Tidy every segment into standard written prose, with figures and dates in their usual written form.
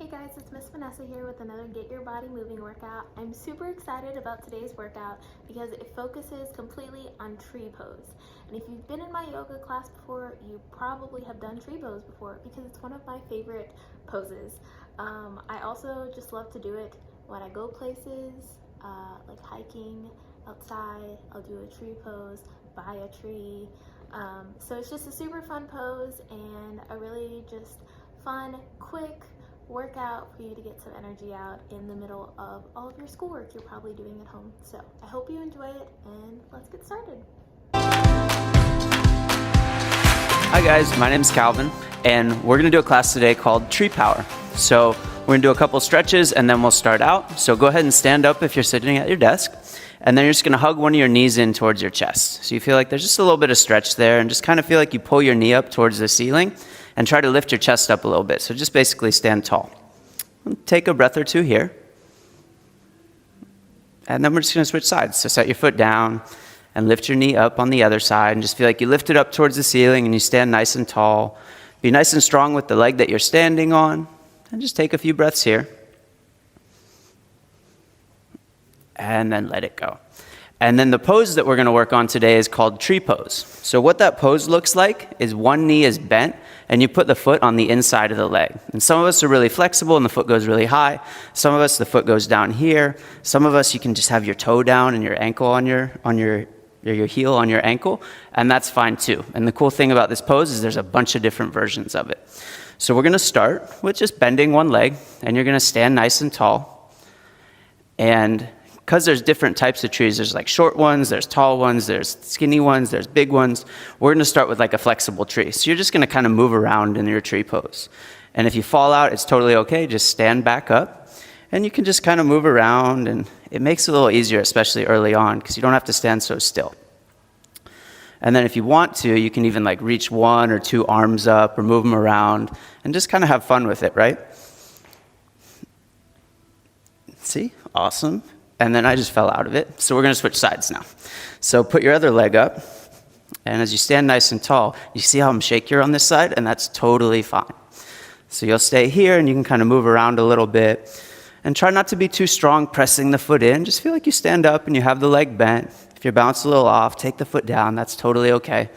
Hey guys, it's Miss Vanessa here with another Get Your Body Moving workout. I'm super excited about today's workout because it focuses completely on tree pose. And if you've been in my yoga class before, you probably have done tree pose before because it's one of my favorite poses. I also just love to do it when I go places, like hiking outside. I'll do a tree pose by a tree. So it's just a super fun pose and a really just fun, quick workout for you to get some energy out in the middle of all of your schoolwork you're probably doing at home. So I hope you enjoy it and let's get started. Hi guys, my name is Calvin and we're gonna do a class today called Tree Power. So we're gonna do a couple stretches and then we'll start out. So go ahead and stand up if you're sitting at your desk, and then you're just gonna hug one of your knees in towards your chest. So you feel like there's just a little bit of stretch there, and just kind of feel like you pull your knee up towards the ceiling and try to lift your chest up a little bit. So just basically stand tall. Take a breath or two here. And then we're just gonna switch sides. So set your foot down and lift your knee up on the other side, and just feel like you lift it up towards the ceiling and you stand nice and tall. Be nice and strong with the leg that you're standing on, and just take a few breaths here. And then let it go. And then the pose that we're gonna work on today is called tree pose. So what that pose looks like is one knee is bent and you put the foot on the inside of the leg. And some of us are really flexible and the foot goes really high. Some of us, the foot goes down here. Some of us, you can just have your toe down and your ankle on your heel on your ankle, and that's fine too. And the cool thing about this pose is there's a bunch of different versions of it. So we're gonna start with just bending one leg, and you're gonna stand nice and tall. And because there's different types of trees, there's like short ones, there's tall ones, there's skinny ones, there's big ones. We're gonna start with like a flexible tree. So you're just gonna kind of move around in your tree pose. And if you fall out, it's totally okay. Just stand back up and you can just kind of move around, and it makes it a little easier, especially early on, because you don't have to stand so still. And then if you want to, you can even like reach one or two arms up or move them around and just kind of have fun with it, right? See? Awesome. And then I just fell out of it. So we're gonna switch sides now. So put your other leg up, and as you stand nice and tall, you see how I'm shakier on this side, and that's totally fine. So you'll stay here and you can kind of move around a little bit, and try not to be too strong pressing the foot in. Just feel like you stand up and you have the leg bent. If you're bounced a little off, take the foot down, that's totally okay.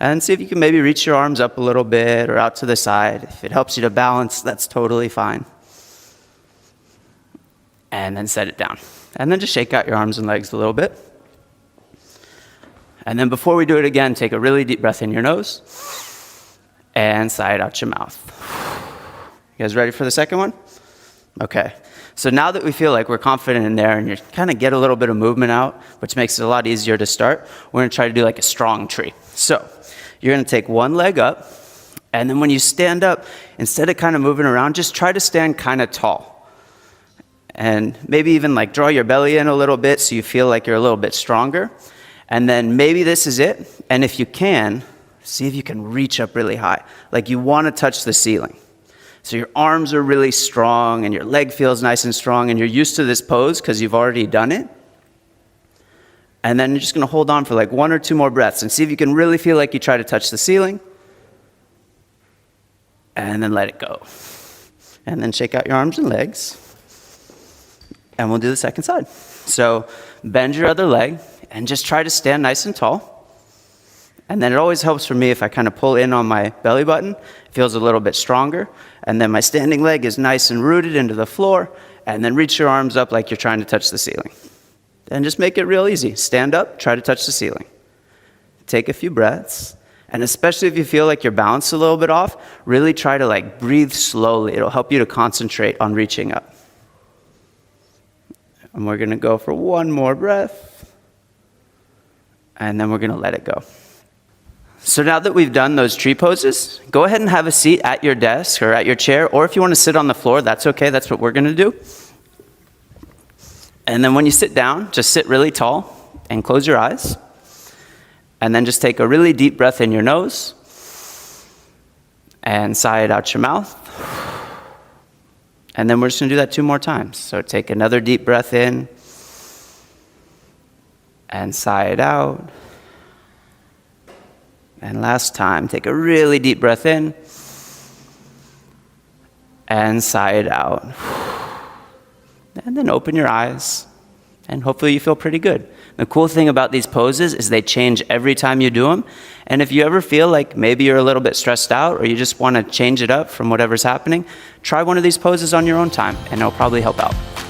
And see if you can maybe reach your arms up a little bit or out to the side. If it helps you to balance, that's totally fine. And then set it down. And then just shake out your arms and legs a little bit. And then before we do it again, take a really deep breath in your nose and sigh it out your mouth. You guys ready for the second one? Okay. So now that we feel like we're confident in there and you kind of get a little bit of movement out, which makes it a lot easier to start, we're gonna try to do like a strong tree. So you're gonna take one leg up, and then when you stand up, instead of kind of moving around, just try to stand kind of tall. And maybe even like draw your belly in a little bit so you feel like you're a little bit stronger. And then maybe this is it. And if you can, see if you can reach up really high. Like you wanna touch the ceiling. So your arms are really strong and your leg feels nice and strong and you're used to this pose because you've already done it. And then you're just gonna hold on for like one or two more breaths and see if you can really feel like you try to touch the ceiling. And then let it go. And then shake out your arms and legs. And we'll do the second side. So bend your other leg and just try to stand nice and tall. And then it always helps for me if I kind of pull in on my belly button. It feels a little bit stronger. And then my standing leg is nice and rooted into the floor. And then reach your arms up like you're trying to touch the ceiling. And just make it real easy. Stand up, try to touch the ceiling. Take a few breaths. And especially if you feel like you're balanced a little bit off, really try to like breathe slowly. It'll help you to concentrate on reaching up. And we're gonna go for one more breath. And then we're gonna let it go. So now that we've done those tree poses, go ahead and have a seat at your desk or at your chair, or if you want to sit on the floor, that's okay, that's what we're gonna do. And then when you sit down, just sit really tall and close your eyes. And then just take a really deep breath in your nose and sigh it out your mouth. And then we're just gonna do that 2 more times. So take another deep breath in and sigh it out. And last time, take a really deep breath in and sigh it out. And then open your eyes, and hopefully you feel pretty good. The cool thing about these poses is they change every time you do them. And if you ever feel like maybe you're a little bit stressed out or you just want to change it up from whatever's happening, try one of these poses on your own time, and it'll probably help out.